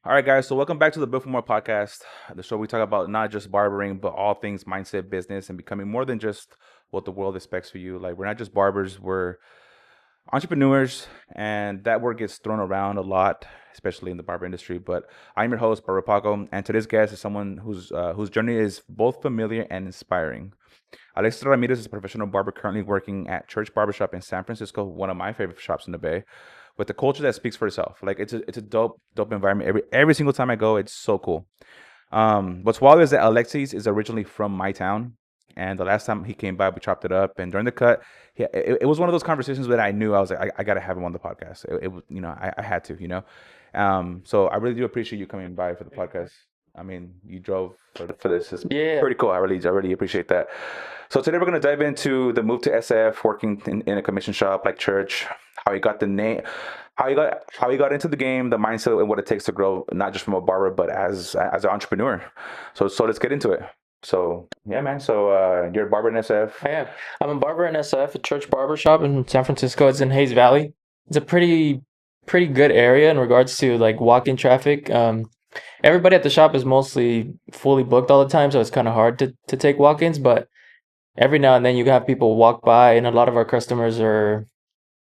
All right, guys. So welcome back to the Built for More podcast, the show we talk about not just barbering, but all things mindset, business, and becoming more than just what the world expects for you. Like we're not just barbers, we're entrepreneurs, and that word gets thrown around a lot, especially in the barber industry. But I'm your host, Barber Paco, and today's guest is someone whose journey is both familiar and inspiring. Alexis Ramirez is a professional barber currently working at Church Barbershop in San Francisco, one of my favorite shops in the Bay, with a culture that speaks for itself. Like it's a dope environment. Every single time I go, it's so cool. What's wild is that Alexis is originally from my town, and the last time he came by, we chopped it up. And during the cut, it was one of those conversations that I knew I was like, I got to have him on the podcast. It was, I had to, So I really do appreciate you coming by for the podcast. I mean, you drove for this. It's Yeah. pretty cool. I really appreciate that. So today we're gonna dive into the move to SF, working in a commission shop like Church, how you got the name, how you got into the game, the mindset, and what it takes to grow, not just from a barber, but as an entrepreneur. So let's get into it. So yeah, man. So you're a barber in SF. I am. I'm a barber in SF, a church barbershop in San Francisco. It's in Hayes Valley. It's a pretty good area in regards to like walk-in traffic. Everybody at the shop is mostly fully booked all the time, so it's kind of hard to take walk-ins. But every now and then you have people walk by, and a lot of our customers are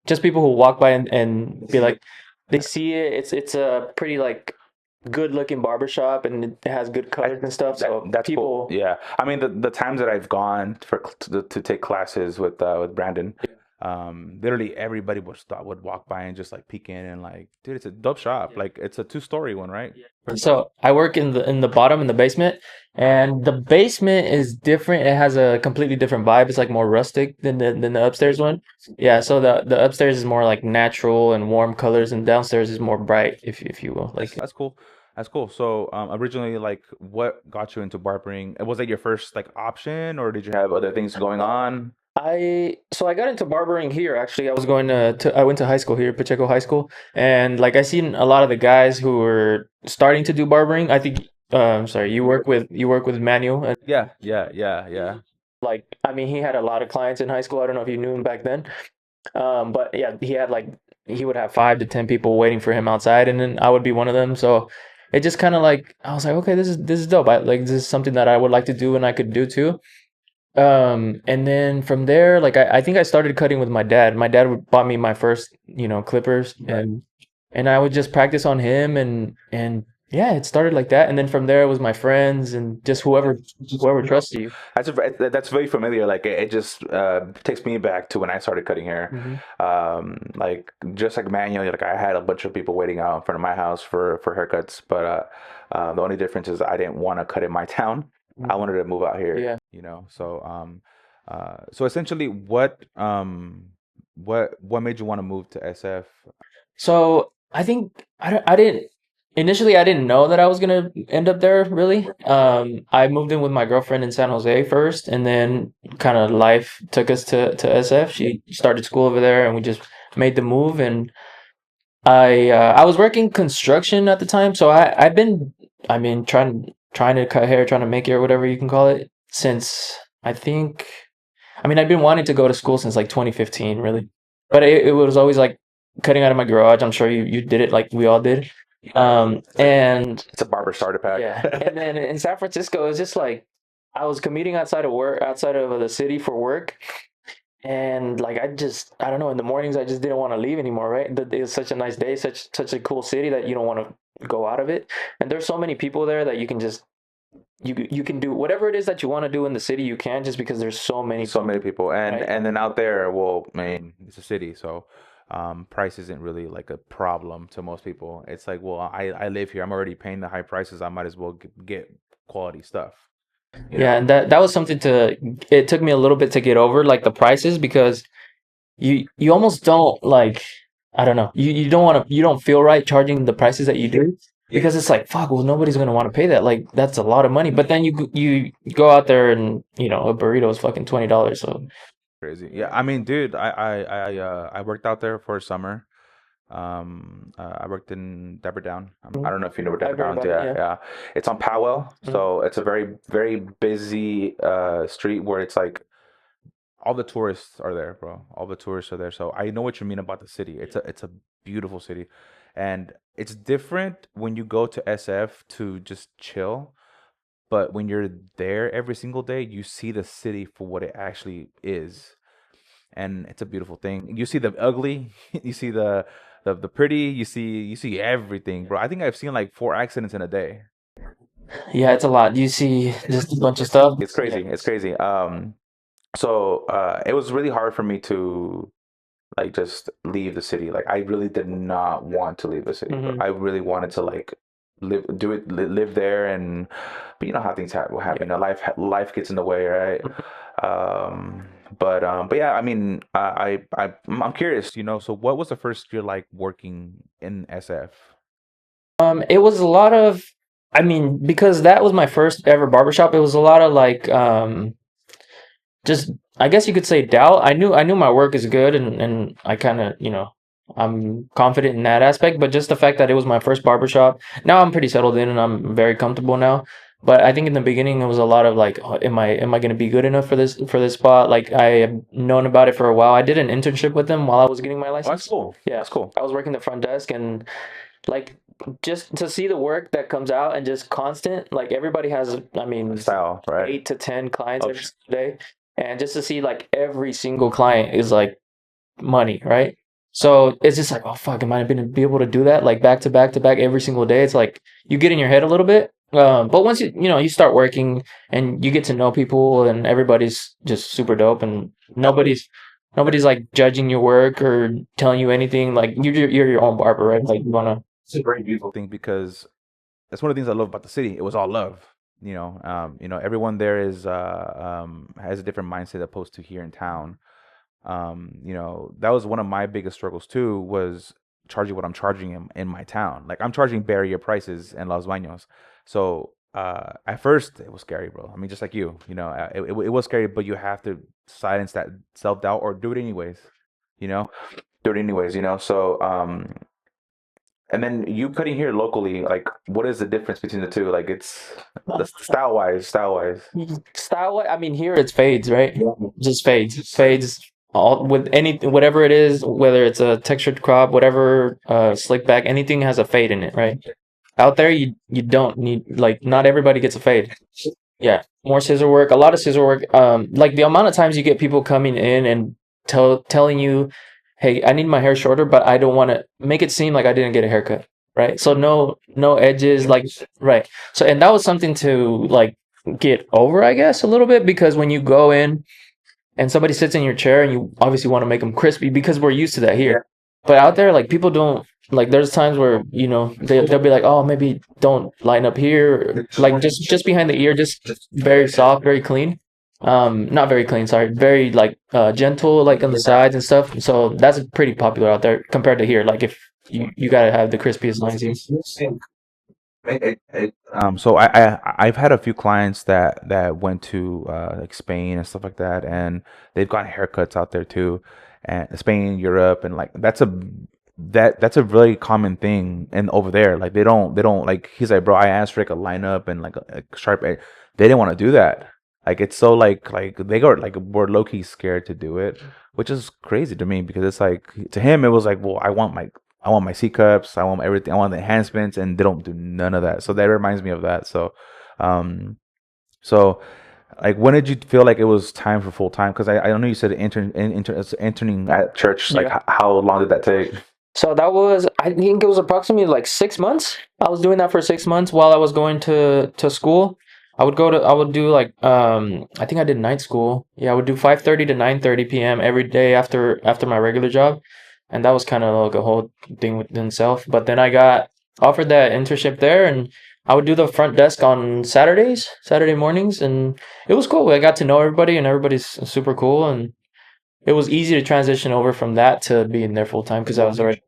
just people who walk by and be like, they see it. It's a pretty like good looking barbershop, and it has good colors and stuff. So That's cool. people. Yeah, I mean the times that I've gone to take classes with Brandon, literally everybody would walk by and just like peek in and like, dude, it's a dope shop. Like it's a two-story one, right? So I work in the bottom in the basement, and the basement is different. It has a completely different vibe. It's like more rustic than the upstairs one. Yeah, so the upstairs is more like natural and warm colors, and downstairs is more bright, if you will. Like That's cool. That's cool. So originally, like, what got you into barbering? Was that your first like option, or did you have other things going on? I got into barbering here actually. I went to high school here, Pacheco High School, and like I seen a lot of the guys who were starting to do barbering. I think sorry, you work with Manuel, and Yeah. like I mean he had a lot of clients in high school. I don't know if you knew him back then. But yeah, he would have 5 to 10 people waiting for him outside, and then I would be one of them. So it just kind of like I was like, okay, this is dope. This is something that I would like to do and I could do too. And then from there, like I think I started cutting with my dad. My dad bought me my first, clippers, and I would just practice on him, and yeah, it started like that. And then from there, it was my friends and just whoever trusts you. That's very familiar. Like it just takes me back to when I started cutting hair. Hmm. Like just like manually, like I had a bunch of people waiting out in front of my house for haircuts, but the only difference is I didn't want to cut in my town. I wanted to move out here. Yeah. So essentially, what made you want to move to SF? So I think I didn't initially I didn't know that I was gonna end up there really. I moved in with my girlfriend in San Jose first, and then kind of life took us to SF. She started school over there, and we just made the move. And I was working construction at the time, so I've been I mean trying to cut hair, trying to make it or whatever you can call it since I think I've been wanting to go to school since like 2015, really. But it was always like cutting out of my garage. I'm sure you did it like we all did. And It's a barber starter pack. yeah, and then in San Francisco, it was just like I was commuting outside of the city for work, and like I don't know, in the mornings I just didn't want to leave anymore, right? It's such a nice day, such a cool city that you don't want to go out of it. And there's so many people there that you can do whatever it is that you want to do in the city. You can, just because there's so many So many people, and right? and then out there, well, I mean, it's a city, so price isn't really like a problem to most people. It's like, well, I live here, I'm already paying the high prices, I might as well get quality stuff, you Yeah, know? and that was something to it took me a little bit to get over, like the prices, because you almost don't like, I don't know, you don't want to, you don't feel right charging the prices that you do, because it's like, fuck, well, nobody's gonna want to pay that. Like that's a lot of money. But then you go out there, and a burrito is fucking $20. So Crazy. Yeah, I mean, dude, I worked out there for a summer. I worked in Dapper Down. I don't know if you know where Dapper I've heard Down is. about it. Yeah, Yeah. yeah. It's on Powell, Mhm. so it's a very, very busy street where it's like all the tourists are there, bro. All the tourists are there. So I know what you mean about the city. It's a beautiful city, and it's different when you go to SF to just chill, but when you're there every single day, you see the city for what it actually is, and it's a beautiful thing. You see the ugly, you see the pretty, you see everything, bro. I think I've seen like 4 accidents in a day. Yeah, it's a lot. You see just a bunch of stuff. It's Yeah. crazy. It's crazy. So it was really hard for me to like just leave the city. Like I really did not want to leave the city, bro. Hmm. I really wanted to like live there, and but you know how things happen. Yeah. You know, life gets in the way, right? Um, but yeah, I mean, I'm curious. You know, so what was the first year like working in SF? It was a lot of, I mean, because that was my first ever barbershop, it was a lot of like just I guess you could say doubt. I knew my work is good and I kind of, I'm confident in that aspect, but just the fact that it was my first barbershop. Now I'm pretty settled in and I'm very comfortable now. But I think in the beginning it was a lot of like, "Oh, am I going to be good enough for this spot?" Like I have known about it for a while. I did an internship with them while I was getting my Oh, that's license. cool. Yeah. That's cool. I was working the front desk and like just to see the work that comes out and just constant, like everybody has, I mean, Style, right? 8 to 10 clients Oh, every single day, and just to see like every single client is like money, right? So it's just like, oh fuck, am I gonna be able to do that like back to back to back every single day? It's like you get in your head a little bit, but once you start working and you get to know people and everybody's just super dope and nobody's like judging your work or telling you anything. Like you're your own barber, right? Like you wanna. it's a very beautiful thing because that's one of the things I love about the city. It was all love. Everyone there has a different mindset opposed to here in town. That was one of my biggest struggles too, was charging what I'm charging in my town. Like I'm charging barrier prices in Los Baños. So at first it was scary, bro. I mean, just like it was scary, but you have to silence that self doubt or do it anyways. You know, do it anyways. So and then you cutting here locally, like what is the difference between the two? Like it's the style wise. Style, I mean, here it's fades, right? Just fades all with any whatever it is, whether it's a textured crop, whatever, slick back, anything has a fade in it, right? Out there, you don't need, like, not everybody gets a fade. Yeah, more scissor work, a lot of scissor work. Like the amount of times you get people coming in and telling you, "Hey, I need my hair shorter, but I don't want to make it seem like I didn't get a haircut." Right? So no edges, like, right. So and that was something to like get over, I guess, a little bit, because when you go in and somebody sits in your chair and you obviously want to make them crispy because we're used to that here. But out there, like people don't, like there's times where they'll be like, oh, maybe don't line up here, like just behind the ear, just very soft, very clean. Not very clean, sorry, very like gentle, like on the sides and stuff. So that's pretty popular out there compared to here. Like if you gotta have the crispiest lines here. So I've had a few clients that went to like Spain and stuff like that, and they've gotten haircuts out there too, and Spain, Europe, and like that's a really common thing, and over there, like they don't like. He's like, bro, I asked for like a lineup and like a sharp edge. They didn't want to do that. Like it's so like they go like were low key scared to do it, which is crazy to me because it's like to him it was like, well, I want my C cups, I want everything, I want the enhancements, and they don't do none of that. So that reminds me of that. Um, so like, when did you feel like it was time for full time? Because I don't know you said interning at church. Like, Yeah. how long did that take? So that was, I think it was approximately like 6 months. I was doing that for 6 months while I was going to school. I would do like, I think I did night school. Yeah, I would do 5:30 to 9:30 p.m. every day after my regular job. And that was kind of like a whole thing within itself. But then I got offered that internship there and I would do the front desk on Saturday mornings, and it was cool. I got to know everybody and everybody's super cool, and it was easy to transition over from that to being there full time because I was already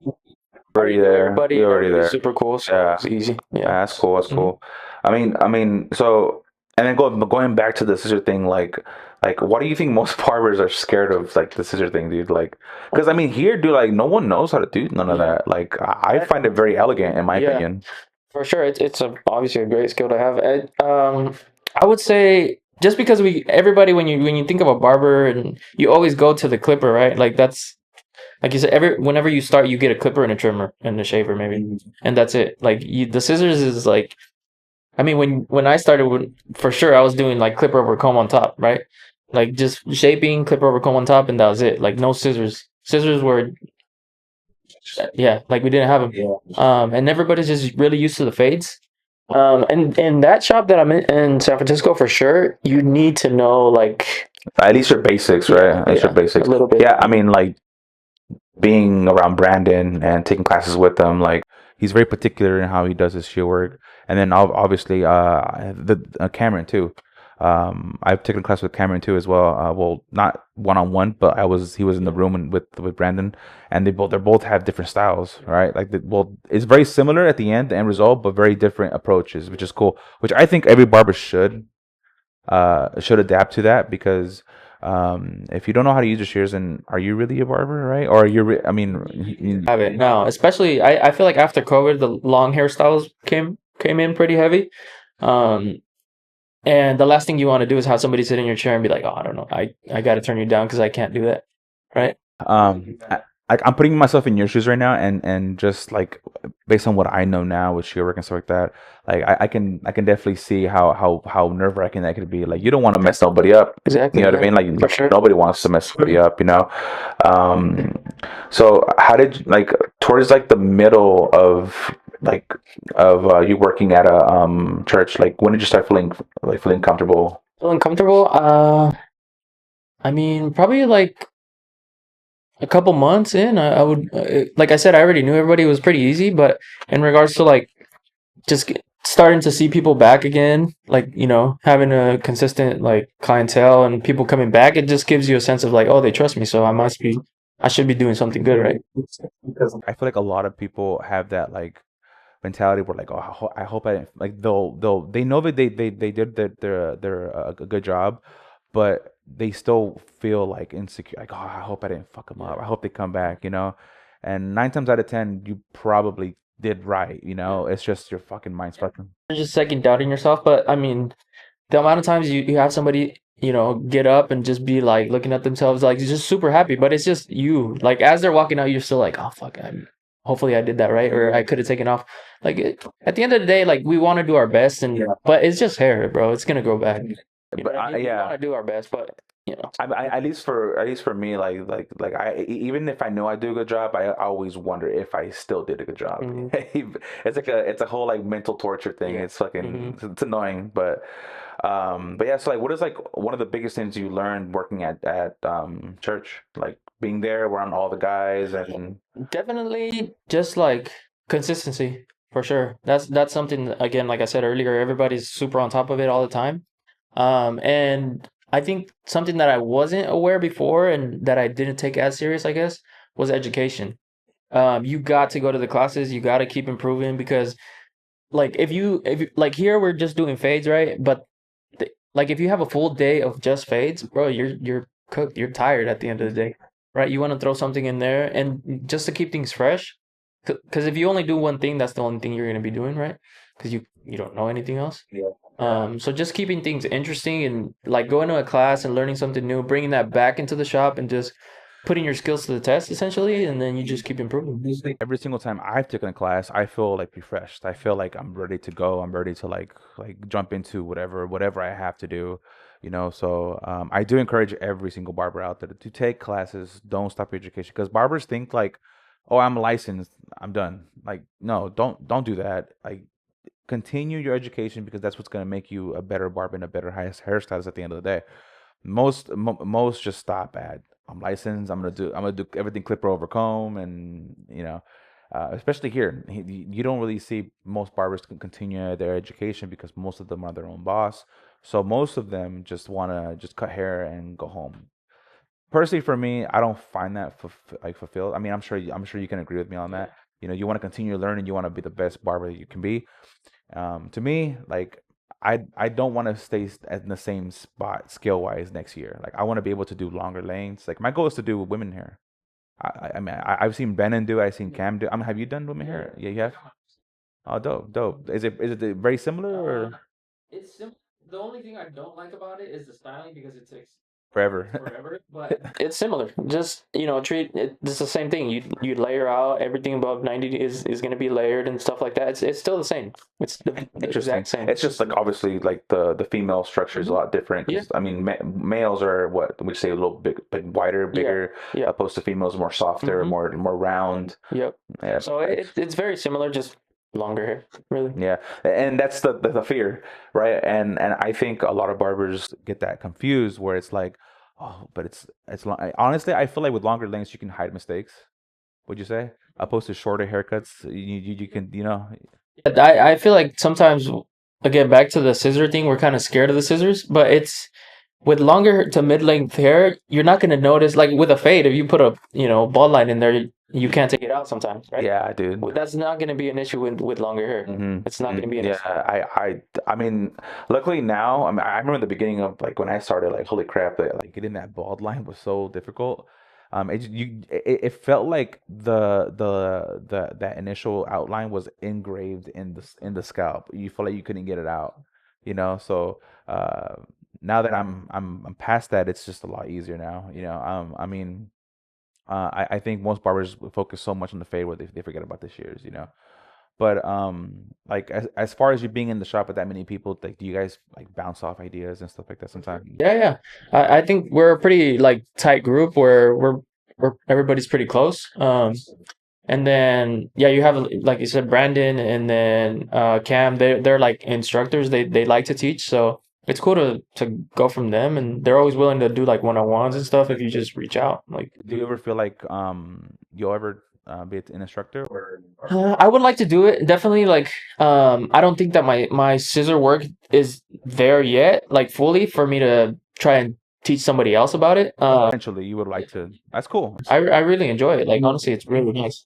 Already there. everybody You're already everybody's there. super cool, so it Yeah. was easy. Yeah. That's cool. That's Mhm. cool. I mean, so and then going back to the scissor thing, like, what do you think most barbers are scared of, like the scissor thing, dude? Like, because I mean, here, dude, like, no one knows how to do none of Yeah. that. Like, I find it very elegant, in my Yeah. opinion. For sure, it's obviously a great skill to have. I would say just because everybody when you think of a barber and you always go to the clipper, right? Like like you said, whenever you start, you get a clipper and a trimmer and a shaver maybe, and that's it. Like the scissors is like, I mean, when I started, for sure I was doing like clipper over comb on top, right? Like just shaping, clipper over comb on top, and that was it. Like no scissors. Scissors were, yeah, like we didn't have them. And everybody's just really used to the fades. And in that shop that I'm in San Francisco, for sure, you need to know like At least your basics, right? At least your a basics. little bit. Yeah, I mean, like being around Brandon and taking classes with him, like he's very particular in how he does his shear work. And then obviously, the Cameron too. I've taken class with Cameron too as well. Well, not one on one, but he was in the room with Brandon, and they both have different styles, right? Like well, it's very similar at the end result, but very different approaches, which is cool. Which I think every barber should adapt to that because if you don't know how to use your shears, then are you really a barber, right? Or are you? I mean, Have it no, especially I feel like after COVID, the long hairstyles came in pretty heavy. Um, and the last thing you want to do is have somebody sit in your chair and be like, "Oh, I don't know, I got to turn you down because I can't do that," right? I'm putting myself in your shoes right now, and just like based on what I know now with shear work and stuff like that, like I can definitely see how nerve wracking that could be. Like you don't want to mess nobody up. Exactly. You know what I mean? Like For sure. nobody wants to mess somebody up. You know. Um, so how did like towards like the middle of like you working at a church? Like when did you start feeling comfortable? Feeling comfortable? I mean, probably like a couple months in, I would like I said, I already knew everybody. It was pretty easy, but in regards to like just starting to see people back again, like having a consistent like clientele and people coming back, it just gives you a sense of like, oh, they trust me, so I should be doing something good, right? I feel like a lot of people have that like mentality where like, oh, I hope I didn't like they know that they did a good job, but they still feel like insecure. Like, oh, I hope I didn't fuck them up. I hope they come back, you know. And 9 times out of 10, you probably did right, you know. It's just your fucking mind's fucking. You're just second doubting yourself, but I mean, the amount of times you have somebody get up and just be like looking at themselves like just super happy, but it's just you like as they're walking out, you're still like, oh fuck, hopefully I did that right, or I could have taken off. Like at the end of the day, like we want to do our best, and but it's just hair, bro. It's gonna grow back. But We yeah, want to do our best, but at least for me, like even if I know I do a good job, I always wonder if I still did a good job. Mhm. It's a whole like mental torture thing. Yeah. It's fucking Mhm. it's annoying, but yeah. So like, what is like one of the biggest things you learned working at church? Like being there around all the guys and Definitely just like consistency for sure. That's something again, like I said earlier, everybody's super on top of it all the time. And I think something that I wasn't aware before and that I didn't take as serious, I guess, was education. You got to go to the classes, you got to keep improving because like if you like here we're just doing fades, right? But like if you have a full day of just fades, bro, you're cooked. You're tired at the end of the day, right? You want to throw something in there and just to keep things fresh. Because if you only do one thing, that's the only thing you're gonna be doing, right? Because you don't know anything else. So just keeping things interesting and like going to a class and learning something new, bringing that back into the shop and just putting your skills to the test essentially, and then you just keep improving. every single time I've taken a class, I feel like refreshed. I feel like I'm ready to go. I'm ready to like jump into whatever I have to do, you know. So I do encourage every single barber out there to take classes. Don't stop your education because barbers think like, oh, I'm licensed, I'm done. Like, no, don't do that. Like, continue your education because that's what's gonna make you a better barber and a better hairstylist at the end of the day. Most just stop at I'm licensed. I'm gonna do everything clipper over comb, and you know, especially here, you don't really see most barbers continue their education because most of them are their own boss. So most of them just wanna just cut hair and go home. Personally, for me, I don't find that fulfilled. I mean, I'm sure you can agree with me on that. You know, you want to continue learning. You want to be the best barber that you can be. To me, like I don't want to stay in the same spot skill wise next year. Like I want to be able to do longer lanes. Like my goal is to do women hair. I mean I've seen Benon do. I've seen Cam do. I mean, have you done women hair? Yeah, you have. Oh, dope, dope. Is it very similar or? It's simple. The only thing I don't like about it is the styling because it takes forever. But it's similar. Just treat it. It's the same thing. You layer out everything above 90 is going to be layered and stuff like that. It's still the same. It's the Interesting. exact same. It's just like obviously like the female structure is a lot different. 'Cause, I mean, males are what we say a little bit wider, bigger, Yeah. opposed to females more softer, more round. Yep. Yeah. So it's very similar, just longer hair, really. Yeah, and that's the fear, right? And I think a lot of barbers get that confused, where it's like, oh, but it's long. Honestly, I feel like with longer lengths you can hide mistakes. Would you say, opposed to shorter haircuts, you can I feel like sometimes, again, back to the scissor thing, we're kind of scared of the scissors, but it's with longer to mid-length hair, you're not going to notice, like with a fade, if you put a bald line in there, you can't take it out sometimes, right? Yeah, dude. That's not going to be an issue with longer hair. It's not going to be an issue. I mean, luckily now, I mean, I remember the beginning of like when I started, like, holy crap, like getting that bald line was so difficult. It felt like that initial outline was engraved in the scalp. You feel like you couldn't get it out, So now that I'm past that, it's just a lot easier now. I mean, I think most barbers focus so much on the fade where they forget about the shears. But like as far as you being in the shop with that many people, like, do you guys like bounce off ideas and stuff like that sometimes? Yeah. I think we're a pretty like tight group where we're everybody's pretty close. And then you have, like you said, Brandon and then Cam. They're like instructors. They like to teach, so it's cool to go from them, and they're always willing to do like one-on-ones and stuff if you just reach out. Like, do you ever feel like you'll ever be an instructor or I would like to do it, definitely. Like, I don't think that my scissor work is there yet, like fully, for me to try and teach somebody else about it. eventually you would like to? That's cool. I really enjoy it. Like, honestly, it's really nice.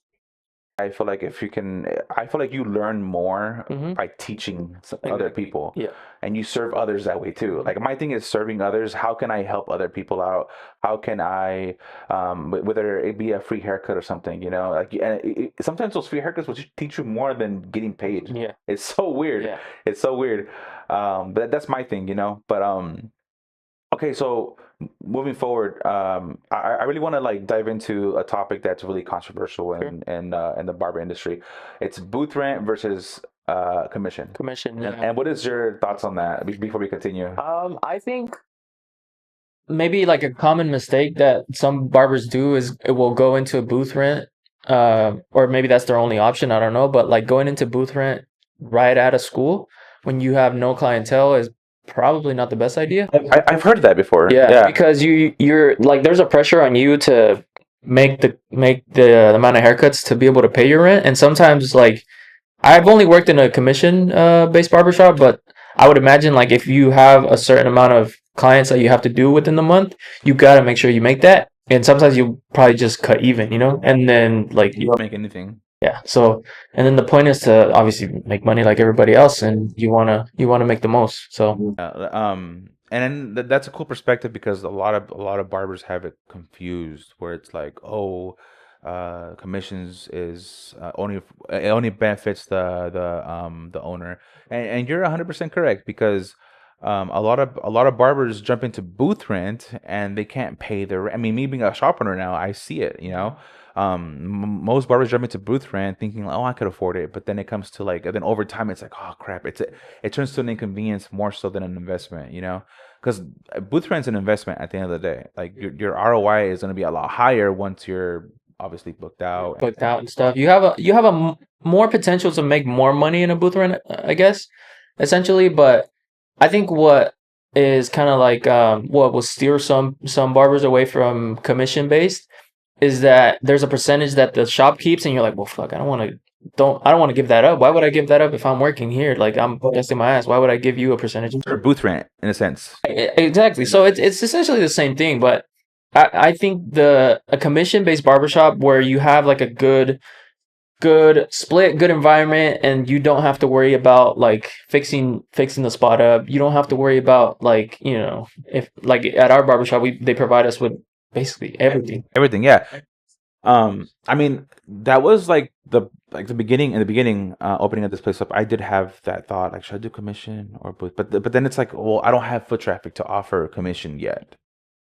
I feel like I feel like you learn more by teaching other people. Yeah. And you serve others that way too. Like, my thing is serving others. How can I help other people out? How can I, whether it be a free haircut or something, like, and sometimes those free haircuts will teach you more than getting paid. Yeah. It's so weird. Yeah. It's so weird. But that's my thing, but, okay, so moving forward, I really want to like dive into a topic that's really controversial in the barber industry. It's booth rent versus commission. Commission. Yeah. And what is your thoughts on that before we continue? I think maybe like a common mistake that some barbers do is it will go into a booth rent, or maybe that's their only option. I don't know, but like going into booth rent right out of school when you have no clientele is probably not the best idea. I've heard that before. Yeah, because you're like, there's a pressure on you to make the amount of haircuts to be able to pay your rent, and sometimes, like, I've only worked in a commission based barbershop, but I would imagine like if you have a certain amount of clients that you have to do within the month, you got to make sure you make that, and sometimes you probably just cut even, and then like you don't make anything. Yeah. So, and then the point is to obviously make money like everybody else, and you wanna make the most. So, and then that's a cool perspective, because a lot of barbers have it confused, where it's like, oh, commissions is it only benefits the owner, and you're 100% correct, because a lot of barbers jump into booth rent and they can't pay their rent. I mean, me being a shop owner now, I see it. Most barbers jump into booth rent thinking, oh, I could afford it, but then it comes to like, then over time it's like, oh crap, it turns to an inconvenience more so than an investment. Because booth rent's an investment at the end of the day. Like, your ROI is going to be a lot higher once you're obviously booked out and stuff. You have more potential to make more money in a booth rent, I guess, essentially. But I think what is kind of like what will steer some barbers away from commission based is that there's a percentage that the shop keeps, and you're like, well, fuck, I don't want to give that up. Why would I give that up if I'm working here? Like, I'm busting my ass. Why would I give you a percentage? or booth rent, in a sense. Exactly. So it's essentially the same thing, but I think a commission based barbershop where you have like a good split, good environment, and you don't have to worry about like fixing the spot up. You don't have to worry about like, if like at our barbershop, they provide us with basically everything. Yeah. I mean, that was like the beginning, opening of this place up. I did have that thought, like, should I do commission or booth? But then it's like, well, I don't have foot traffic to offer commission yet.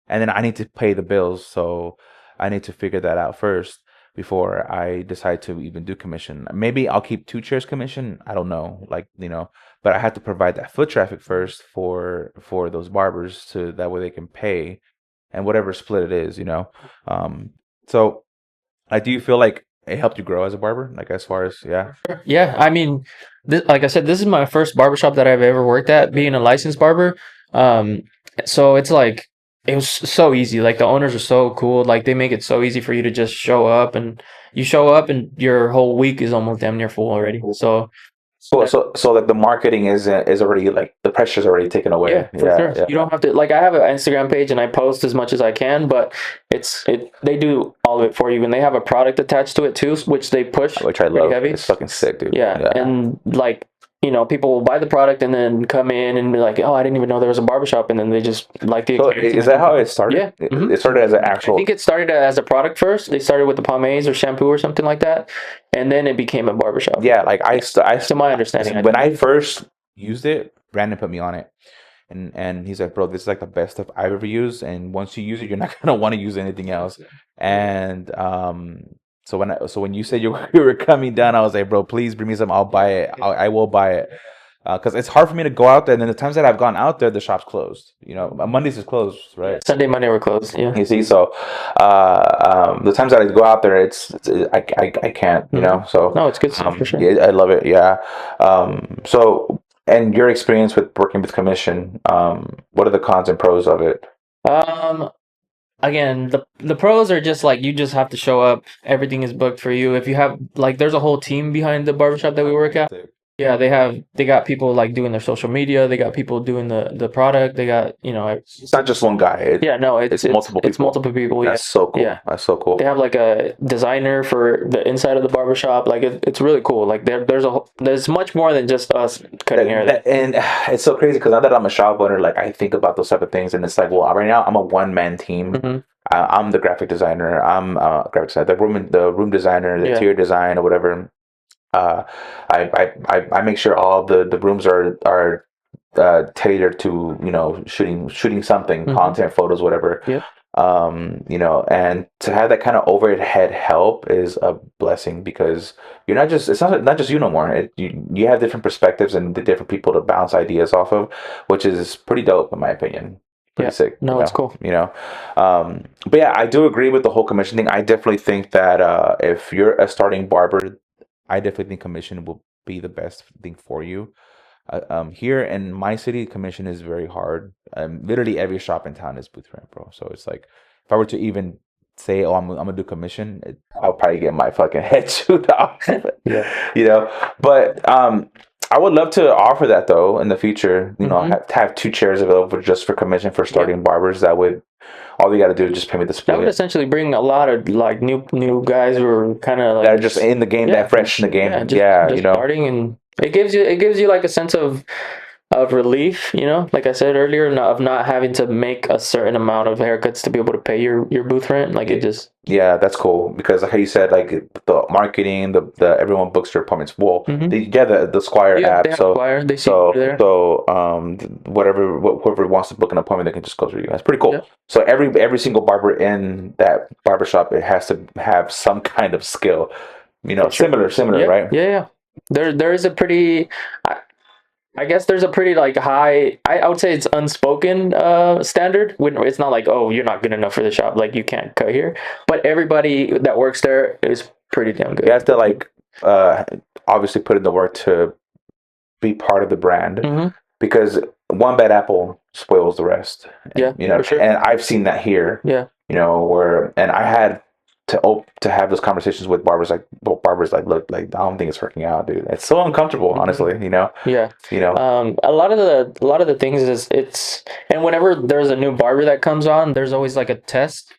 and then I need to pay the bills. So I need to figure that out first before I decide to even do commission. Maybe I'll keep two chairs commission. I don't know, like but I have to provide that foot traffic first for those barbers to that way they can pay, and whatever split it is. Um, so I do feel like it helped you grow as a barber, like as far as yeah. Yeah, I mean, like I said, this is my first barbershop that I've ever worked at, being a licensed barber. Um, so it's like it was so easy. Like the owners are so cool. Like they make it so easy for you to just show up, and you show up, and your whole week is almost damn near full already. So So like the marketing is already like the pressure's already taken yeah, away. for Yeah, sure. yeah. You don't have to like I have an Instagram page and I post as much as I can, but they do all of it for you, and they have a product attached to it too, which they push Which I pretty love. heavy. It's fucking sick, dude. Yeah, Yeah. and like people will buy the product and then come in and be like, "Oh, I didn't even know there was a barbershop," and then they just like the So experience. is that how it started? Yeah. Mhm. It started as an I actual. think it started as a product first. They started with the pomades or shampoo or something like that, and then it became a barbershop. Yeah, like To my understanding, when I first used it, Brandon put me on it, and he's like, bro, this is like the best stuff I've ever used, and once you use it, you're not gonna want to use anything else. And so when you said you you were coming down, I was like, bro, please bring me some. I'll buy it. I will buy it. Because it's hard for me to go out there, and then the times that I've gone out there, the shop's closed. Mondays is closed, right? Sunday, Monday were closed. Yeah. You see, so the times that I go out there, I can't, So No, it's good stuff for sure. yeah, I love it. Yeah. So and your experience with working with commission, what are the cons and pros of it? Um, Again, the pros are just like you just have to show up. Everything is booked for you. If you have like, there's a whole team behind the barbershop that we work at. Yeah, they got people like doing their social media. They got people doing the product. They got It's not just one guy. yeah, no, it's multiple It's people. multiple people. Yeah, That's so cool. yeah. That's so cool. They have like a designer for the inside of the barbershop. Like it's really cool. Like there's much more than just us cutting hair. And it's so crazy because now that I'm a shop owner, like I think about those type of things, and it's like, well, right now I'm a one-man team. Mhm. I'm the graphic designer. I'm graphic designer, the room designer, the Yeah. interior design, or whatever. Uh, I make sure all the rooms are tailored to shooting something, Mhm. content, photos, whatever. Yep. And to have that kind of overhead help is a blessing because it's not just you no more. You have different perspectives and the different people to bounce ideas off of, which is pretty dope in my opinion. Pretty Yeah. sick. No, it's cool. But yeah, I do agree with the whole commission thing. I definitely think that if you're a starting barber, I definitely think commission will be the best thing for you. Here in my city, commission is very hard. Literally every shop in town is booth rent, bro. So it's like if I were to even say, "Oh, I'm gonna do commission," I'll probably get my fucking head chewed off. Yeah. But I would love to offer that though in the future. Mhm. Have two chairs available just for commission for starting barbers. That would all you got to do is just pay me the That would split. essentially bring a lot of like new guys who are kind of like That are just in the game, that fresh in the game. just starting, and it gives you like a sense of relief, like I said earlier, of not having to make a certain amount of haircuts to be able to pay your booth rent. Like it just Yeah, that's cool because like how you said, like the marketing, the everyone books their appointments. Well, Mhm. they get the Squire yeah, app, they have so Squire, they see you there. whoever wants to book an appointment, they can just go through you. That's pretty cool. Yeah. So every single barber in that barbershop, it has to have some kind of skill, similar, Yeah, right? yeah. There is a pretty. I guess there's a pretty like high. I would say it's unspoken standard. It's not like, oh, you're not good enough for the shop, like you can't cut here. But everybody that works there is pretty damn good. You have to like obviously put in the work to be part of the brand Mhm. because one bad apple spoils the rest. Yeah, for sure. And I've seen that here. Yeah. And I had to have those conversations with barbers look, like I don't think it's working out, dude. It's so uncomfortable, honestly. Yeah. A lot of the things is and whenever there's a new barber that comes on, there's always like a test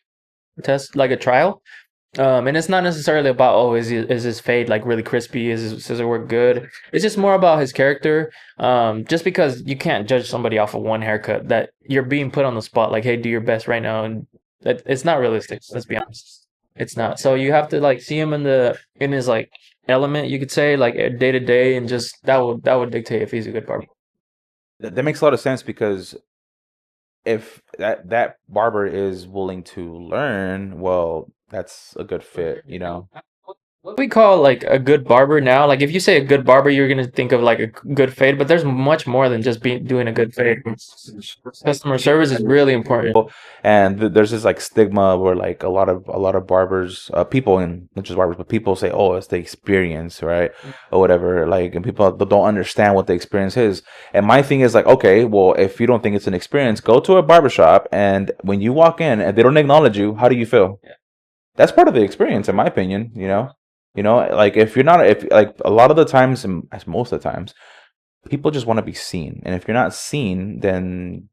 like a trial. And it's not necessarily about, oh, is his fade like really crispy? Is his scissor work good? It's just more about his character. Just because you can't judge somebody off of one haircut, that you're being put on the spot, like, hey, do your best right now, and it's not realistic. Let's be honest, it's not. So you have to like see him in his like element, you could say, like day to day, and just that would dictate if he's a good barber. That makes a lot of sense because if that barber is willing to learn, well, that's a good fit, you know. What we call like a good barber now, like if you say a good barber, you're gonna think of like a good fade, but there's much more than just doing a good fade. Customer service is really important. And there's this like stigma where like a lot of barbers, people, and not just barbers, but people say, oh, it's the experience, right, or whatever, like, and people don't understand what the experience is. And my thing is like, okay, well, if you don't think it's an experience, go to a barbershop, and when you walk in and they don't acknowledge you, how do you feel? That's part of the experience, in my opinion. Like, if you're not, if like a lot of the times, and as most of the times, people just want to be seen, and if you're not seen, then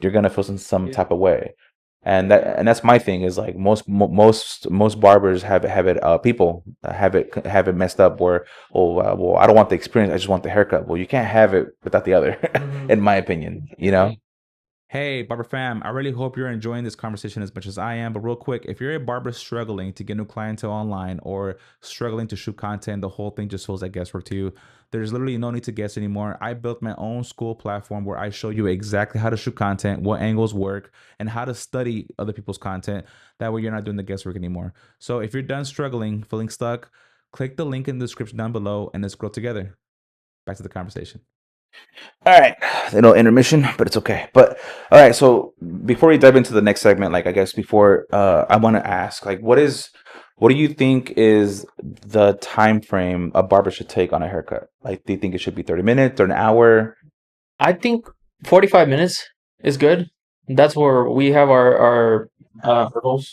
you're gonna feel some type of way. And that's my thing, is like most barbers have it, people have it messed up where, oh, well, I don't want the experience, I just want the haircut. Well, you can't have it without the other. In my opinion. Hey, Barber fam, I really hope you're enjoying this conversation as much as I am. But real quick, if you're a barber struggling to get new clientele online, or struggling to shoot content, the whole thing just feels like guesswork to you, there's literally no need to guess anymore. I built my own school platform where I show you exactly how to shoot content, what angles work, and how to study other people's content. That way you're not doing the guesswork anymore. So if you're done struggling, feeling stuck, click the link in the description down below and let's grow together. Back to the conversation. All right, intermission, but it's okay. But all right, so before we dive into the next segment, like, I guess before, I want to ask, like, what do you think is the time frame a barber should take on a haircut? Like, do you think it should be 30 minutes or an hour? I think 45 minutes is good. That's where we have our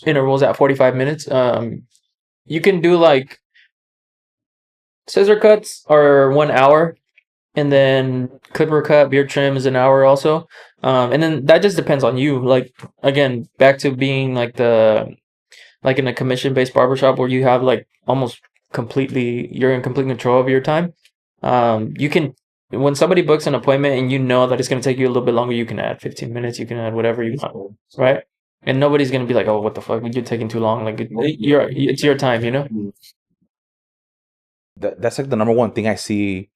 intervals at 45 minutes. You can do like scissor cuts are 1 hour, and then clipper cut, beard trim is an hour also. And then that just depends on you. Like, again, back to being like in a commission based barbershop where you have like almost you're in complete control of your time. You can, when somebody books an appointment and you know that it's going to take you a little bit longer, you can add 15 minutes, you can add whatever you want, right? And nobody's going to be like, oh, what the fuck, you're taking too long. Like, it's your time, you know? That's like the number one thing I see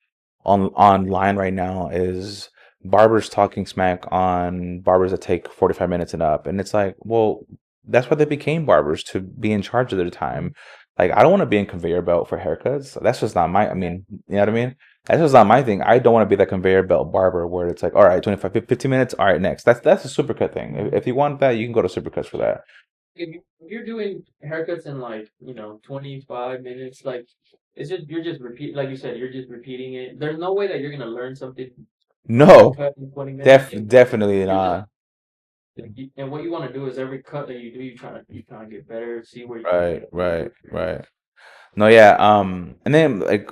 online right now, is barbers talking smack on barbers that take 45 minutes and up. And it's like, well, that's why they became barbers, to be in charge of their time. Like, I don't want to be in conveyor belt for haircuts. That's just not my, I mean, you know what I mean? That's just not my thing. I don't want to be that conveyor belt barber where it's like, all right, 25, 15 minutes. All right, next. That's a supercut thing. If you want that, you can go to supercuts for that. If you're doing haircuts in, like, 25 minutes, like, you're just repeat, like you said, you're just repeating it. There's no way that you're gonna learn something. No, in 20 minutes. Definitely not. And what you want to do is every cut that you do, you trying to get better, see where you right. No, yeah. And then, like,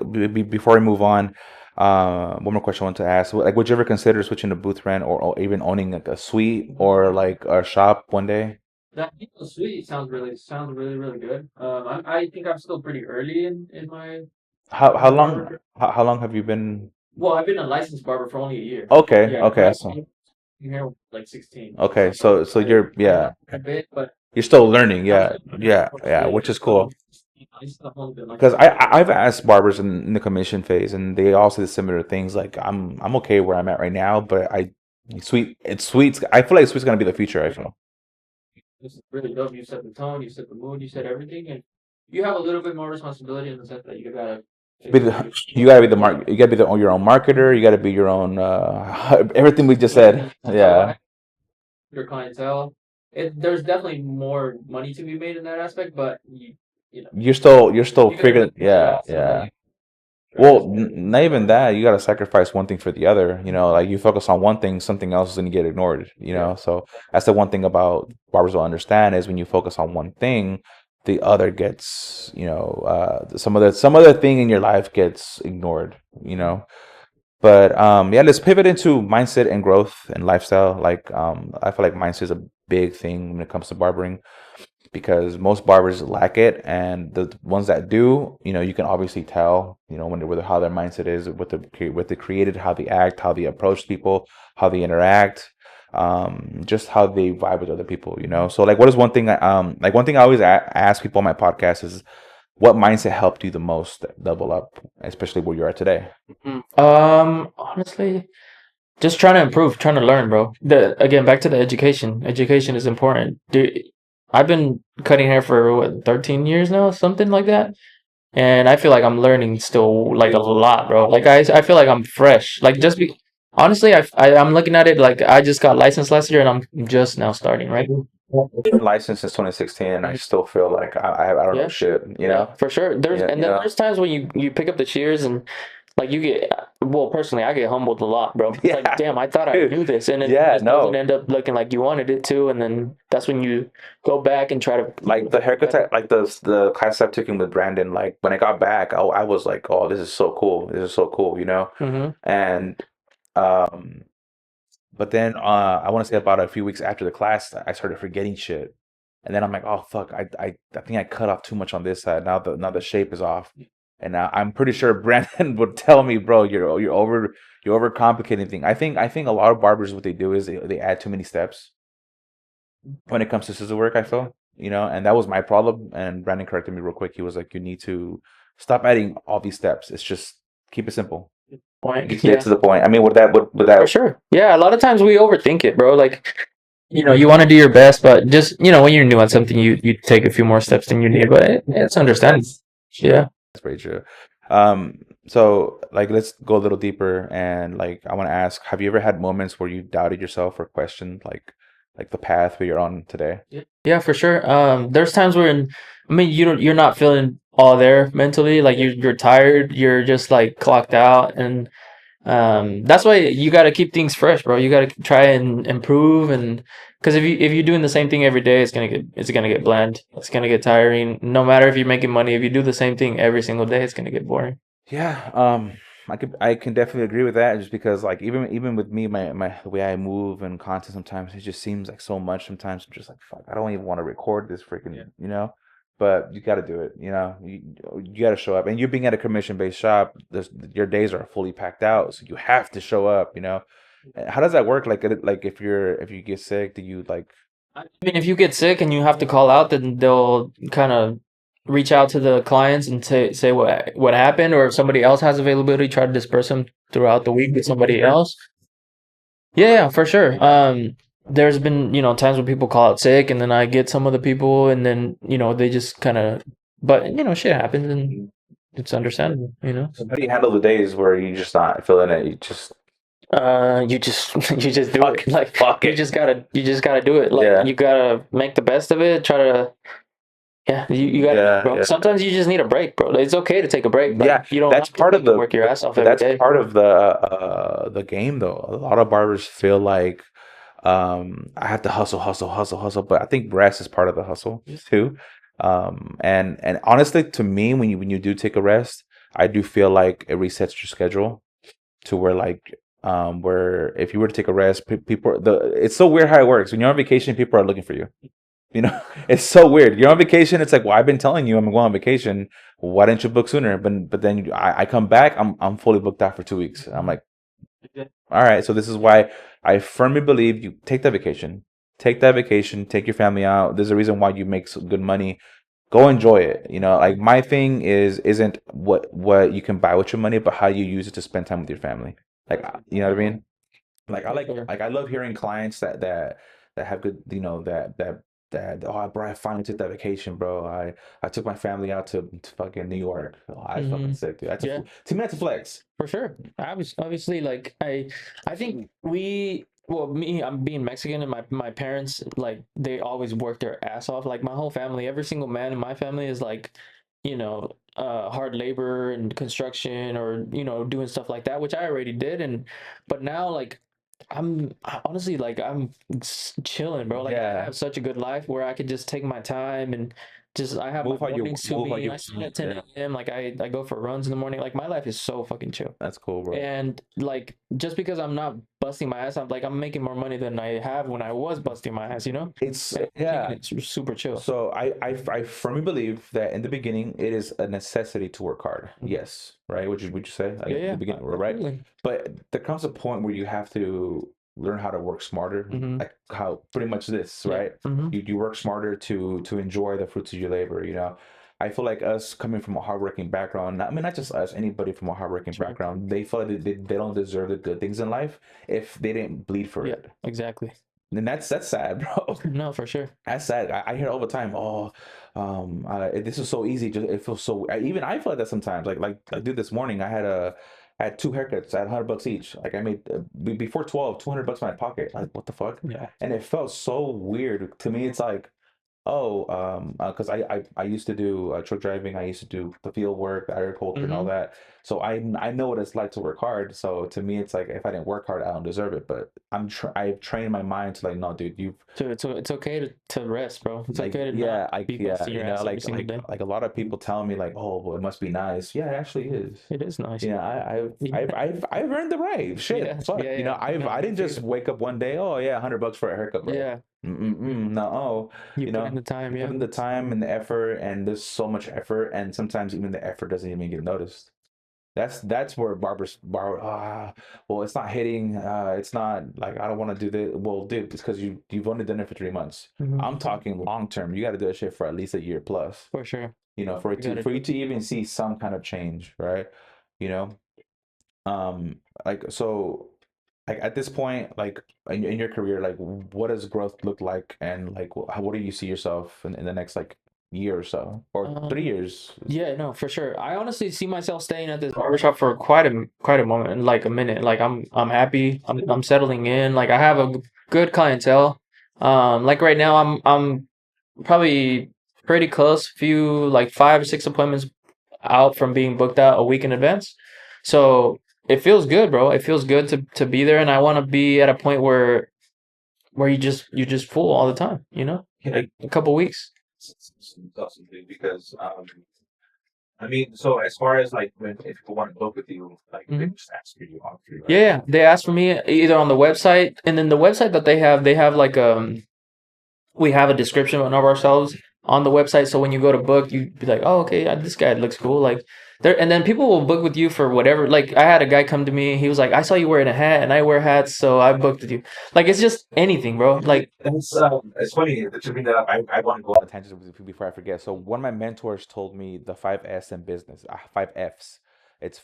before we move on, one more question I want to ask. Like, would you ever consider switching to booth rent, or even owning like a suite or like a shop one day? That suite sounds really really good. I think I'm still pretty early in my. How long how long have you been? Well, I've been a licensed barber for only a year. Okay, yeah, okay, so I'm here like 16. Okay, so you're, yeah, a bit, but you're still learning, yeah, yeah, which is cool. Because I've asked barbers in the commission phase, and they all say similar things. Like, I'm okay where I'm at right now, but it's sweet. I feel like sweet's gonna be the future. I feel. This is really dope. You set the tone, you set the mood, you set everything, and you have a little bit more responsibility in the sense that you gotta you gotta be you gotta be your own marketer. You gotta be your own, everything we just said. Yeah. Your clientele. There's definitely more money to be made in that aspect, but you're still figuring. Yeah, yeah. Well, not even that. You got to sacrifice one thing for the other. Like, you focus on one thing, something else is going to get ignored. So that's the one thing about barbers will understand, is when you focus on one thing, the other gets, some other thing in your life gets ignored. But yeah, let's pivot into mindset and growth and lifestyle. Like, I feel like mindset is a big thing when it comes to barbering, because most barbers lack it, and the ones that do, you can obviously tell, how their mindset is, what they created, how they act, how they approach people, how they interact, just how they vibe with other people. So, like, what is one thing one thing I always ask people on my podcast is, what mindset helped you the most double up, especially where you're at today? Honestly, just trying to improve, trying to learn, bro. Again, back to the education. Education is important. Dude, I've been cutting hair for what, 13 years now, something like that. And I feel like I'm learning still like a lot, bro. Like I feel like I'm fresh. Like honestly, I'm looking at it like I just got licensed last year and I'm just now starting, right? Been licensed since 2016, and I still feel like I don't know Yeah, shit. You yeah, know, for sure. yeah, And you then know, there's times when you pick up the shears and like you get, well, personally, I get humbled a lot, bro. It's like, yeah, damn, I thought I dude, knew this, and it yeah, just doesn't no. end up looking like you wanted it to, and then that's when you go back and try to Like the haircuts, like the class I've taken with Brandon. Like when I got back, I was like, oh, this is so cool. This is so cool, you know. Mm-hmm. And um, but then I want to say about a few weeks after the class, I started forgetting shit. And then I'm like, oh fuck, I think I cut off too much on this side. Now the shape is off. And now I'm pretty sure Brandon would tell me, bro, you're overcomplicating things. I think a lot of barbers what they do is they add too many steps when it comes to scissor work, I feel, and that was my problem. And Brandon corrected me real quick. He was like, you need to stop adding all these steps. It's just keep it simple. Point. Get Yeah, to the point. I mean, would for that sure. Yeah, a lot of times we overthink it, bro. Like, you want to do your best, but just, when you're new on something, you take a few more steps than you need, but it's understandable. Yeah. That's very true. Um, so like let's go a little deeper and like I want to ask, have you ever had moments where you doubted yourself or questioned like the path where you're on today? Yeah, for sure. There's times where, I mean, you're not feeling all there mentally. Like you're tired. You're just like clocked out, and that's why you got to keep things fresh, bro. You got to try and improve, and because if you're doing the same thing every day, it's gonna get bland. It's gonna get tiring. No matter if you're making money, if you do the same thing every single day, it's gonna get boring. Yeah, I can definitely agree with that just because like even with me my the way I move and content sometimes it just seems like so much sometimes I'm just like fuck I don't even want to record this freaking but you got to do it you got to show up and you being at a commission based shop your days are fully packed out so you have to show up. How does that work like if you get sick do you like I mean, if you get sick and you have to call out, then they'll kind of reach out to the clients and say what happened, or if somebody else has availability, try to disperse them throughout the week with somebody else. Yeah, yeah, for sure. There's been, times when people call out sick and then I get some of the people and then, they just kind of, but, shit happens and it's understandable. how do you handle the days where you just not feeling it you just You just you just do fuck it. Like fuck you it just gotta do it. Like yeah you gotta make the best of it. Try to, yeah, you gotta do it, yeah bro. yeah Sometimes you just need a break, bro. It's okay to take a break, but Yeah, you don't that's have to part of fucking work your ass off but every that's day. part of the game though. A lot of barbers feel like I have to hustle, hustle, hustle, hustle, but I think rest is part of the hustle too. And honestly, to me, when you do take a rest, I do feel like it resets your schedule to where where if you were to take a rest, people it's so weird how it works. When you're on vacation, people are looking for you. You know, it's so weird. You're on vacation. It's like, well, I've been telling you I'm going on vacation. Why didn't you book sooner? But then I come back. I'm fully booked out for 2 weeks. I'm like, all right. So this is why I firmly believe you take that vacation. Take that vacation. Take your family out. There's a reason why you make some good money. Go enjoy it. Like my thing isn't what you can buy with your money, but how you use it to spend time with your family. Like you know what I mean? Like I like I love hearing clients that have good oh bro I finally took that vacation bro I took my family out to fucking New York oh I fucking Hmm. sick dude Yeah, to me that's a flex. for sure. Obviously, like I think well, me, I'm being Mexican, and my parents, like, they always work their ass off. Like my whole family, every single man in my family is like, hard labor and construction, or doing stuff like that, which I already did, and but now, like, honestly, like, I'm chilling, bro. Like I Yeah, have such a good life where I could just take my time and just I have my mornings to move how me. you I start at yeah 10 a.m. Like I go for runs in the morning. Like my life is so fucking chill. that's cool bro. And like just because I'm not busting my ass, I'm making more money than I have when I was busting my ass. It's And I'm taking yeah. it super chill. So I firmly believe that in the beginning it is a necessity to work hard. Yes, right? Would you say like Yeah, at the yeah, beginning, right? absolutely. But there comes a point where you have to learn how to work smarter, Hmm. like how pretty much this, Yeah. right? Hmm. You work smarter to enjoy the fruits of your labor. I feel like us coming from a hardworking background, I mean, not just us, anybody from a hardworking Sure. background, they feel like they don't deserve the good things in life if they didn't bleed for Yeah, it. exactly. And that's sad, bro. No, for sure. That's sad. I hear all the time. Oh, this is so easy. Just it feels so. Even I feel like that sometimes. Like, dude, this morning I had two haircuts at $100 each. Like I made before 12, $200 in my pocket. Like what the fuck? Yeah. And it felt so weird to me. It's like, oh, because I used to do truck driving. I used to do the field work, the agriculture, and all Hmm. that. So I know what it's like to work hard. So to me, it's like if I didn't work hard, I don't deserve it. But I've trained my mind to like, no, dude, you've So it's okay to rest, bro. It's like, okay to not yeah, be yeah, busting your ass every single day. like a lot of people tell me like, oh, well, it must be nice. Yeah, it actually is. It is nice. Yeah, I've earned the right. Yeah, Shit, fuck. yeah, You know, yeah. No, I good didn't for just you. wake up one day. Oh yeah, $100 for a haircut, bro. Yeah, No, oh, you you put in know, the time. you put Yeah. in the time and the effort, and there's so much effort, and sometimes even the effort doesn't even get noticed. That's where well, it's not hitting. It's not like I don't want to do this. Well, dude, it's because you've only done it for 3 months. Hmm. I'm talking long term. You got to do that shit for at least a year plus. For sure. You know, You gotta for do you it. to even see some kind of change, right? You know, like so, like at this point, like in your career, like what does growth look like, and like what do you see yourself in the next like year or so, or 3 years? Yeah, no, for sure. I honestly see myself staying at this barbershop for quite a moment, like a minute. Like I'm happy. I'm settling in. Like I have a good clientele. Like right now I'm probably pretty close, few like 5 or 6 appointments out from being booked out a week in advance. So it feels good, bro. It feels good to be there, and I want to be at a point where you just full all the time, like a couple weeks. Something because I mean, so as far as like when if people want to book with you, like they Mhm. just ask you off free, Yeah, right? yeah. They ask for me either on the website, and then the website that they have like we have a description of ourselves on the website. So when you go to book, you be like, oh, okay, this guy looks cool. Like there, and then people will book with you for whatever. Like I had a guy come to me. He was like, I saw you wearing a hat, and I wear hats, so I booked with you. Like it's just anything, bro. Like It's funny that you bring that up. I want to go on a tangent with you before I forget. So one of my mentors told me the 5S in business, 5 Fs. It's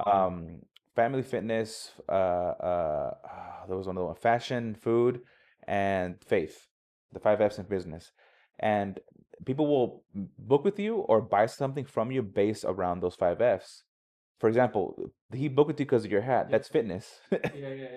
um, family fitness. There was another one: fashion, food, and faith. The 5 Fs in business, and people will book with you or buy something from you based around those 5 Fs. For example, he booked with you because of your hat. That's fitness.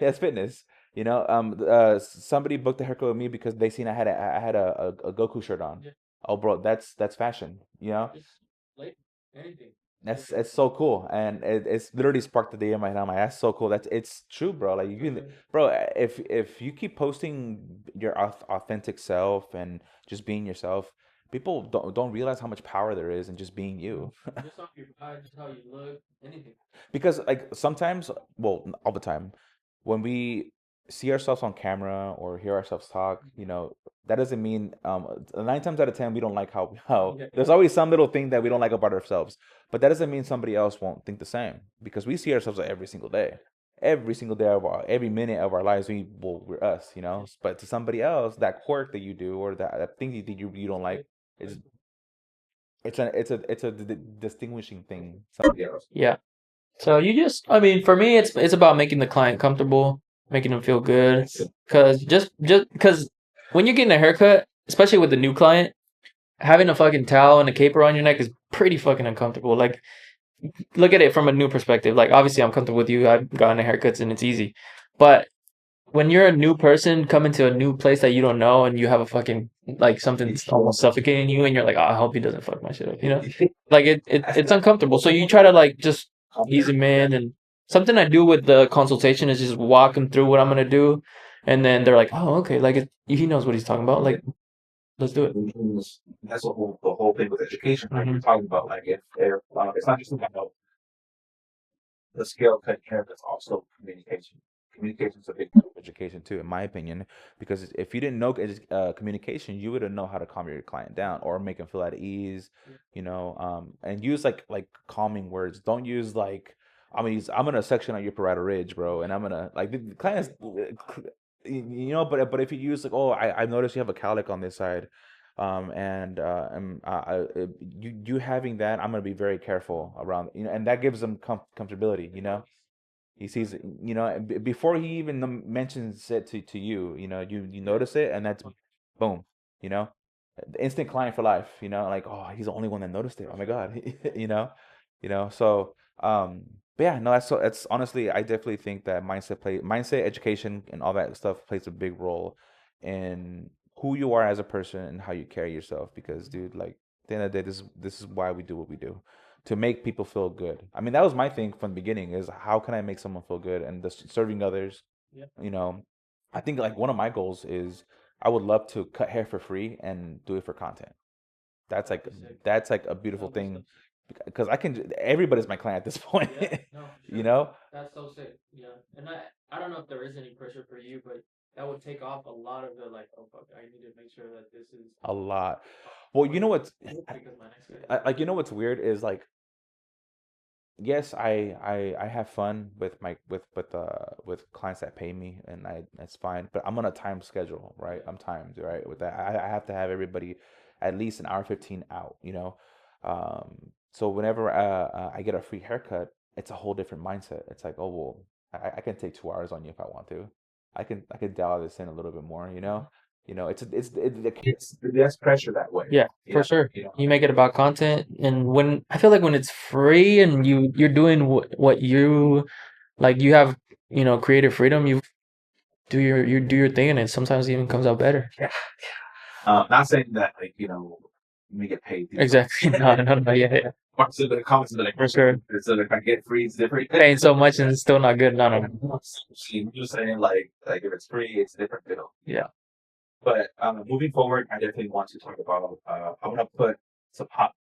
That's fitness. You know, somebody booked a haircut with me because they seen I had a Goku shirt on. yeah, Oh, bro, that's fashion. You know, just like anything. that's it's so cool, and it's literally sparked the day in my head. I'm like, that's so cool. That's it's true, bro. Like you can, bro. If you keep posting your authentic self and just being yourself, people don't realize how much power there is in just being you. Just off your vibe, just how you look, anything. Because like sometimes, well, all the time, when we see ourselves on camera or hear ourselves talk, that doesn't mean 9 times out of 10 we don't like how Yeah. there's always some little thing that we don't like about ourselves, but that doesn't mean somebody else won't think the same because we see ourselves every single day. Every single day of every minute of our lives, we're us, But to somebody else, that quirk that you do or that thing that you don't like, is it's a distinguishing thing. Somebody else. Yeah. So I mean, for me, it's about making the client comfortable, making them feel good. Cause just because when you're getting a haircut, especially with a new client, having a fucking towel and a cape around your neck is pretty fucking uncomfortable. Like, look at it from a new perspective. Like, obviously, I'm comfortable with you. I've gotten haircuts and it's easy. But when you're a new person coming to a new place that you don't know and you have a fucking like something's almost suffocating you and you're like, oh, I hope he doesn't fuck my shit up, Like it's uncomfortable. So you try to like just ease him in, and something I do with the consultation is just walk him through what I'm gonna do, and then they're like, oh, okay, like he knows what he's talking about. Like, let's do it. That's the whole thing with education, right? You're Hmm. talking about like if it's not just about the skill taking care, but it's also communication. Communication is a big part of education too, in my opinion, because if you didn't know communication, you wouldn't know how to calm your client down or make them feel at ease, and use like calming words. Don't use like I'm gonna section on your parietal ridge, bro, and I'm gonna like the clients, but if you use like, oh, I noticed you have a cowlick on this side. You having that, I'm gonna be very careful around, and that gives them comfortability, He sees it, before he even mentions it to you, you notice it, and that's boom, you know, the instant client for life, like, oh, he's the only one that noticed it. Oh my God, So, but yeah, no, that's honestly, I definitely think that mindset education and all that stuff plays a big role in who you are as a person and how you carry yourself. Because, dude, like, at the end of the day, this is why we do what we do, to make people feel good. I mean, that was my thing from the beginning, is how can I make someone feel good, and just serving others. You know, I think like one of my goals is I would love to cut hair for free and do it for content. That's like that's like a beautiful thing, because everybody's my client at this point. No, for You sure. know, That's so sick. Yeah. And I don't know if there is any pressure for you, but that would take off a lot of the like, oh fuck, I need to make sure that this is a lot. Well, you know what's because my next guy. like, what's weird is, like, yes, I have fun with with clients that pay me, and that's fine. But I'm on a time schedule, right? I'm timed, right? With that, I have to have everybody at least an hour 15 out, So whenever I get a free haircut, it's a whole different mindset. It's like, oh well, I can take 2 hours on you if I want to. I can dial this in a little bit more, it's less pressure that way. Yeah, for sure. You make it about content, and when I feel like when it's free and you're doing what you like, you have creative freedom. You do your thing, and it sometimes even comes out better. Yeah. Not saying that, like, me get paid. Exactly. No, no, no. Yeah, yeah. So the comments are like, For sure. so if I get free, it's different. Paying so much and it's still not good. No, no, no. I'm just saying, like if it's free, it's different deal. Yeah. But moving forward, I definitely want to talk about. I want to put some hot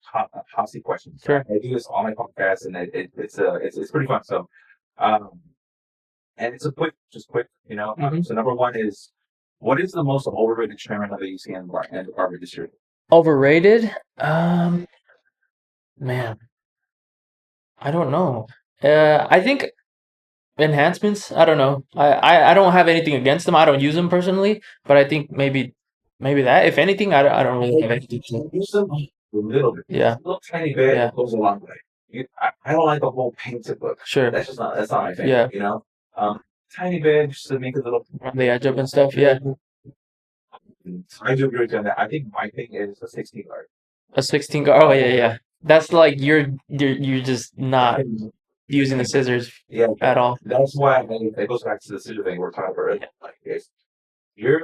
seat questions. Sure. I do this on my podcast, and it's pretty fun. So, um, and it's just quick. So number one is, what is the most overrated trimmer that you see in the barber industry? Overrated? Man, I don't know. I think enhancements. I don't know. I don't have anything against them. I don't use them personally, but I think maybe that. If anything, I don't really have anything. Use them a little bit. Yeah. A little tiny bit Yeah. goes a long way. I don't like the whole painted look. Sure. That's not my thing. Yeah. Tiny bit just to make it a little On the edge up and stuff. Yeah. So I do agree with you on that. I think my thing is a 16 guard. A 16 guard. Oh yeah, yeah. That's like you're just not using the scissors at all. That's why it goes back to the scissor thing we're talking about earlier. Like, if your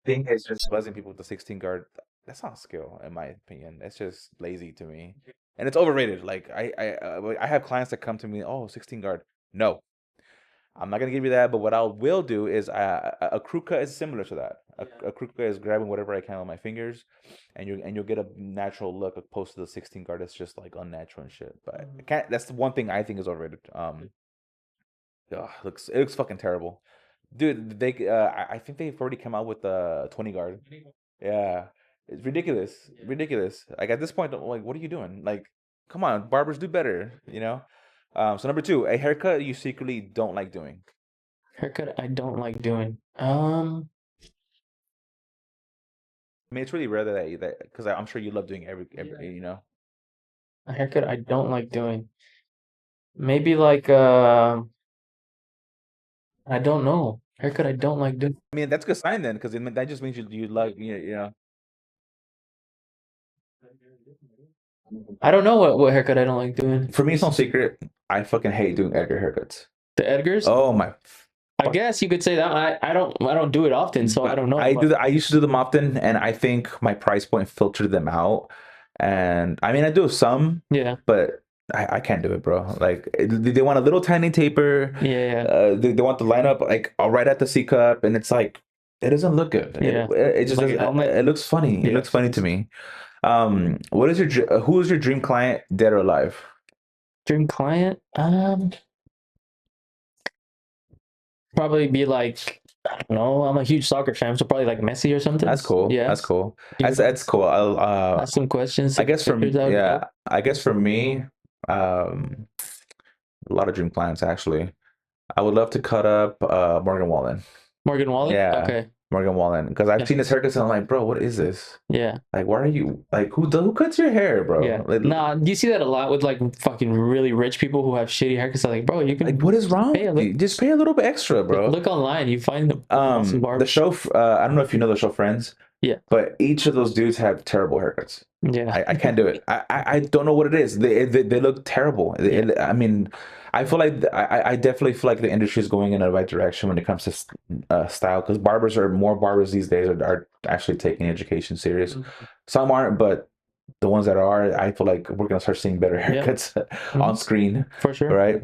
thing is just buzzing people with the 16 guard, that's not skill, in my opinion. It's just lazy to me, and it's overrated. Like, I have clients that come to me, oh, 16 guard. No, I'm not gonna give you that. But what I will do is, a crew cut is similar to that. A crew cut is grabbing whatever I can with my fingers, and you'll get a natural look, opposed to the 16 guard. That's just like unnatural and shit. But I can't. That's the one thing I think is overrated. Ugh, it looks fucking terrible, dude. I think they've already come out with the 20 guard. Yeah, it's ridiculous, ridiculous. Like, at this point, I'm like, what are you doing? Like, come on, barbers do better. So number two, a haircut you secretly don't like doing. Haircut I don't like doing. I mean, it's really rare that because I'm sure you love doing every. A haircut I don't like doing. Maybe like I don't know. Haircut I don't like doing. I mean, that's a good sign then, because that just means you love I don't know what haircut I don't like doing. For me, it's no secret. I fucking hate doing Edgar haircuts. The Edgars? Oh my. I guess you could say that. I don't do it often, so I don't know. I used to do them often, and I think my price point filtered them out. And I mean, I do some. Yeah. But I can't do it, bro. Like, they want a little tiny taper. Yeah. They want the lineup like right at the C cup, and it's like, it doesn't look good. Yeah. It just Like doesn't. It looks funny. Yeah. It looks funny to me. Who is your dream client, dead or alive? Dream client? Probably be like, I don't know. I'm a huge soccer fan, so probably like Messi or something. That's cool. Yeah. That's cool. That's cool. I'll ask some questions. I guess for me, a lot of dream clients actually. I would love to cut up Morgan Wallen. Morgan Wallen? Yeah. Okay. Morgan Wallen, because I've Yeah. seen his haircuts and I'm like, bro, what is this? Yeah. Like, why are you like who cuts your hair, Yeah. bro? Nah, you see that a lot with like fucking really rich people who have shitty haircuts. Like, bro, you Like, can what is wrong pay a with you? Just pay a little bit extra, bro. look online, you find the awesome The barbers. show, I don't know if you know the show Friends, Yeah. but each of those dudes have terrible haircuts. Yeah. I can't do it. I don't know what it is. They look terrible. Yeah. I mean, I feel like I definitely feel like the industry is going in the right direction when it comes to style, because more barbers these days are actually taking education serious. Some aren't, but the ones that are, I feel like we're gonna start seeing better Yeah. haircuts on screen, For sure. right?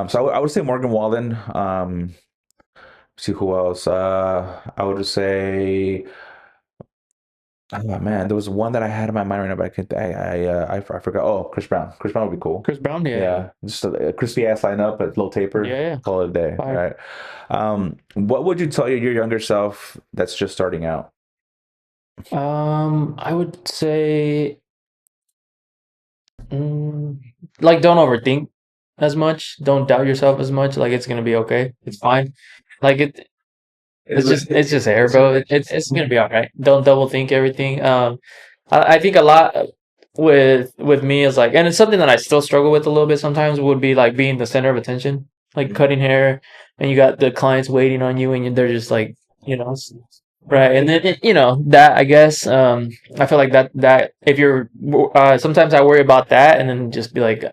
So I would say Morgan Wallen. See who else? I would just say. Oh man, there was one that I had in my mind right now, but I can't. I forgot. Oh, Chris Brown. Chris Brown would be cool. Chris Brown, yeah. Yeah, just a crispy ass lineup, a little taper. Yeah, yeah. Call it a day. Fire. Right. What would you tell your younger self that's just starting out? I would say like don't overthink as much. Don't doubt yourself as much. Like it's gonna be okay. It's fine. Like it's just air, bro. It's gonna be all right. Don't double think everything. I think a lot with me is like, and it's something that I still struggle with a little bit sometimes. Would be like being the center of attention, like cutting hair, and you got the clients waiting on you, and they're just like, you know, right. And then that I guess I feel like that if you're sometimes I worry about that, and then just be like,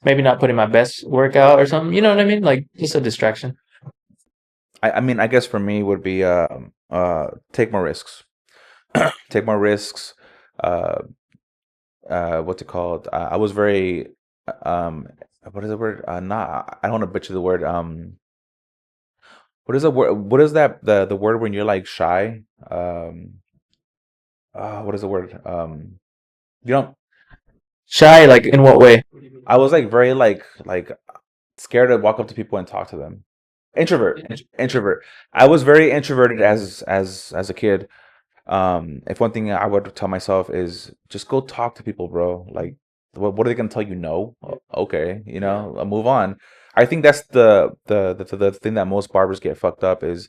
maybe not putting my best work out or something. You know what I mean? Like just a distraction. I mean, I guess for me would be take more risks. Take more risks. Uh, what's it called? I was very um, what is the word? Not I don't want to butcher the word. What is the word? What is that the word when you're like shy? What is the word? You know, Shy, like in what way? I was like very like scared to walk up to people and talk to them. Introvert. I was very introverted as a kid. If one thing I would tell myself is just go talk to people, bro. Like, what are they gonna tell you? No, okay, move on. I think that's the thing that most barbers get fucked up is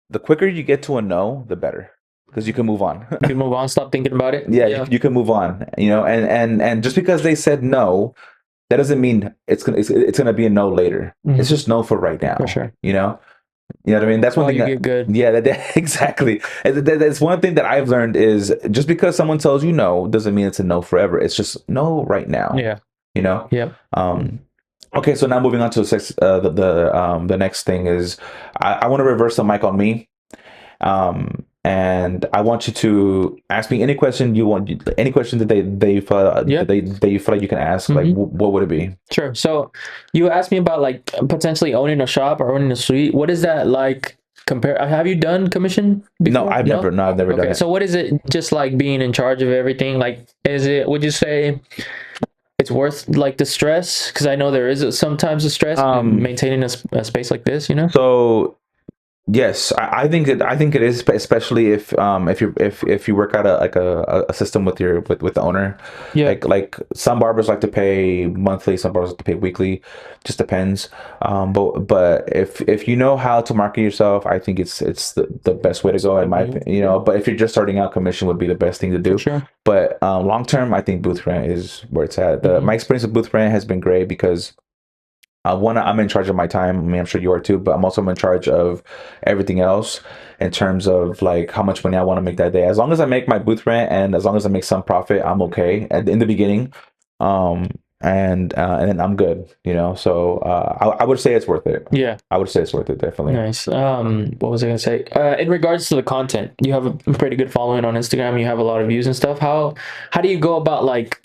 the quicker you get to a no, the better, because you can move on. You can move on, stop thinking about it. Yeah, you can move on. And just because they said no, that doesn't mean it's gonna be a no later. Mhm. It's just no for right now. For sure. You know what I mean? That's one While thing you that, get good. yeah, exactly. That's one thing that I've learned is just because someone tells you no doesn't mean it's a no forever. It's just no right now. Yeah. You know? Yep. Okay, so now moving on to the next thing is I want to reverse the mic on me. And I want you to ask me any question you want, any question that they feel Yeah. that you feel like you can ask. Like, what would it be? Sure. So you asked me about like potentially owning a shop or owning a suite. What is that like compare? Have you done commission before? No, I've never done Okay. it. So what is it just like being in charge of everything? Like, would you say it's worth like the stress? Because I know there is sometimes a stress in maintaining a space like this, So yes, I think it is, especially if you work out a system with with the owner. Yeah. Like some barbers like to pay monthly, some barbers like to pay weekly, just depends. But if you know how to market yourself, I think it's the best way to go in my opinion. But if you're just starting out, commission would be the best thing to do. Sure. But long term, I think booth rent is where it's at. My experience with booth rent has been great because one, I'm in charge of my time. I mean, I'm sure you are too, but I'm also in charge of everything else in terms of like how much money I want to make that day. As long as I make my booth rent and as long as I make some profit, I'm okay in the beginning. And then I'm good, So I would say it's worth it. Yeah. I would say it's worth it, definitely. Nice. What was I gonna say? In regards to the content, you have a pretty good following on Instagram. You have a lot of views and stuff. How do you go about like,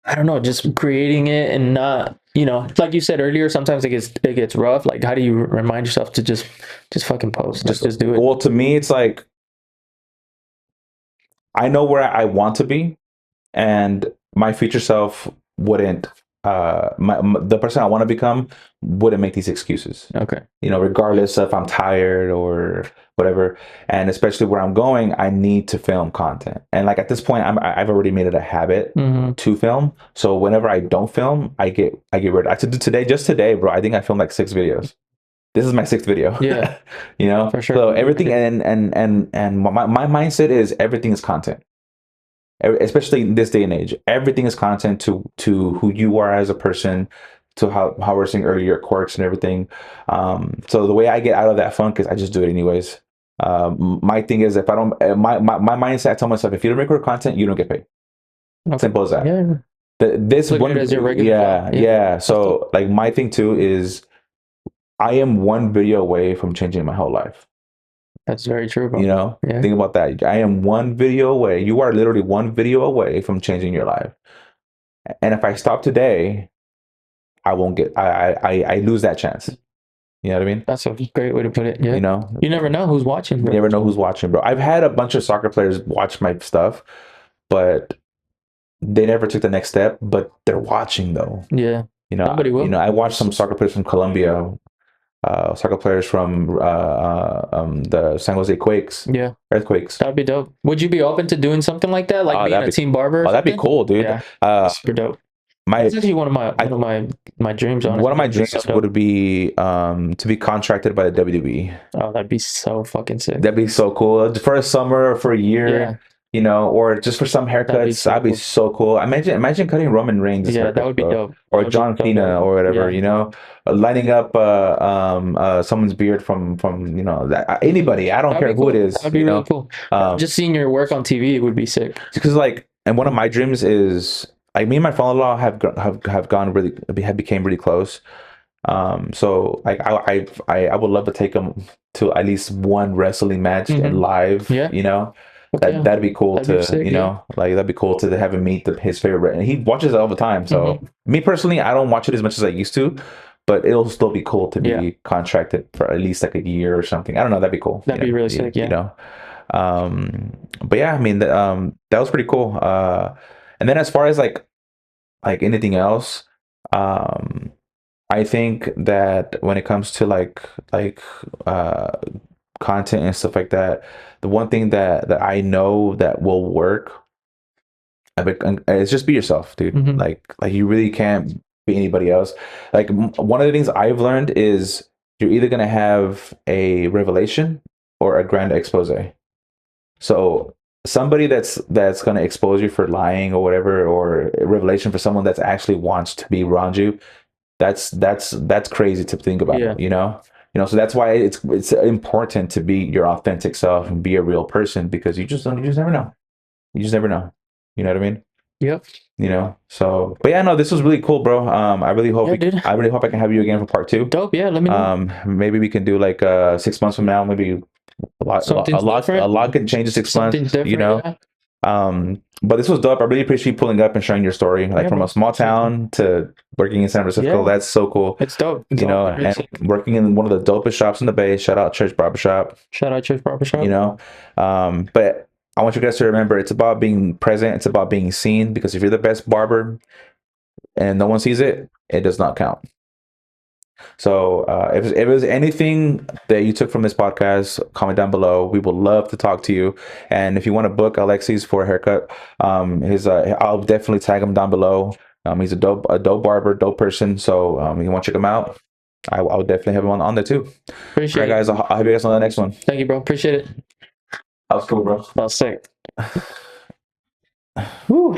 I don't know, just creating it and not, like you said earlier, sometimes it gets rough. Like, how do you remind yourself to just fucking post, just do it? Well, to me, it's like I know where I want to be, and my future self wouldn't. The person I want to become wouldn't make these excuses. Okay. Regardless if I'm tired or whatever, and especially where I'm going, I need to film content. And like at this point, I've already made it a habit to film. So whenever I don't film, I get rid. I did today, just today, bro. I think I filmed like 6 videos. This is my 6th video. Yeah, You know, for sure. so everything, and my mindset is everything is content. Especially in this day and age, everything is content to who you are as a person, to how we're saying earlier, quirks and everything. So the way I get out of that funk is I just do it anyways. My thing is, if I don't, my mindset, I tell myself, if you don't record content, you don't get paid. Okay. Simple as that. Yeah. This Look at one, it as your regular yeah, job. yeah. So like my thing too is I am one video away from changing my whole life. That's very true, bro. You know, Yeah. think about that. I am one video away. You are literally one video away from changing your life. And if I stop today, I won't get. I lose that chance. You know what I mean? That's a great way to put it. Yeah. You know, You never know who's watching, you bro. never know who's watching, bro. I've had a bunch of soccer players watch my stuff, but they never took the next step. But they're watching though. Yeah. You know, Nobody will. I watched some soccer players from Colombia, soccer players from the San Jose Quakes, Yeah. Earthquakes. That'd be dope. Would you be open to doing something like that, like being that'd a be- team barber? Or Oh, that'd be something? cool, dude. Yeah. Super dope. That's actually one of my dreams. Honestly. One of my That'd be dreams so dope. would be to be contracted by the WWE. Oh, that'd be so fucking sick. That'd be so cool for a summer or for a year. Yeah. You know, or just for some haircuts. That'd be so cool. Imagine cutting Roman Reigns. Yeah, that would be dope. Or John Cena or whatever. Yeah. You know, lining up someone's beard from anybody. I don't That'd care be cool. who it is. That'd be really cool. Just seeing your work on TV would be sick. Because like, and one of my dreams is like me and my father-in-law have gone really have became really close. So like I would love to take him to at least one wrestling match in live. Yeah. You know. Okay. That'd be cool That'd be to sick, like that'd be cool to have him meet his favorite, and he watches it all the time. So me personally, I don't watch it as much as I used to, but it'll still be cool to be contracted for at least like a year or something. I don't know. That'd be cool. That'd be really sick. Yeah. You know, but yeah, I mean, that was pretty cool. And then as far as like anything else, I think that when it comes to like content and stuff like that, the one thing that I know that will work, is just be yourself, dude. Like you really can't be anybody else. Like one of the things I've learned is you're either gonna have a revelation or a grand expose. So somebody that's gonna expose you for lying or whatever, or a revelation for someone that's actually wants to be around you, that's crazy to think about. Yeah. You know, so that's why it's important to be your authentic self and be a real person, because you just never know. You just never know. You know what I mean? Yep. You know. So, but yeah, no, this was really cool, bro. I really hope I really hope I can have you again for part 2. Dope. Yeah. Let me know. Maybe we can do like 6 months from now. Maybe a lot can change in 6 months. You know. Yeah. But this was dope. I really appreciate you pulling up and sharing your story, like from a small town to working in San Francisco. Yeah. That's so cool. It's dope. It's and working in one of the dopest shops in the Bay. Shout out Church Barbershop. Shout out Church Barbershop. You know, but I want you guys to remember, it's about being present. It's about being seen, because if you're the best barber and no one sees it, it does not count. So if there's anything that you took from this podcast, comment down below. We would love to talk to you. And if you want to book Alexis for a haircut, I'll definitely tag him down below. He's a dope barber, dope person. So you want to check him out, I'll definitely have him on there too. Appreciate it, guys. I'll have you guys on the next one. Thank you, bro. Appreciate it. That was cool, bro. That was sick. Woo.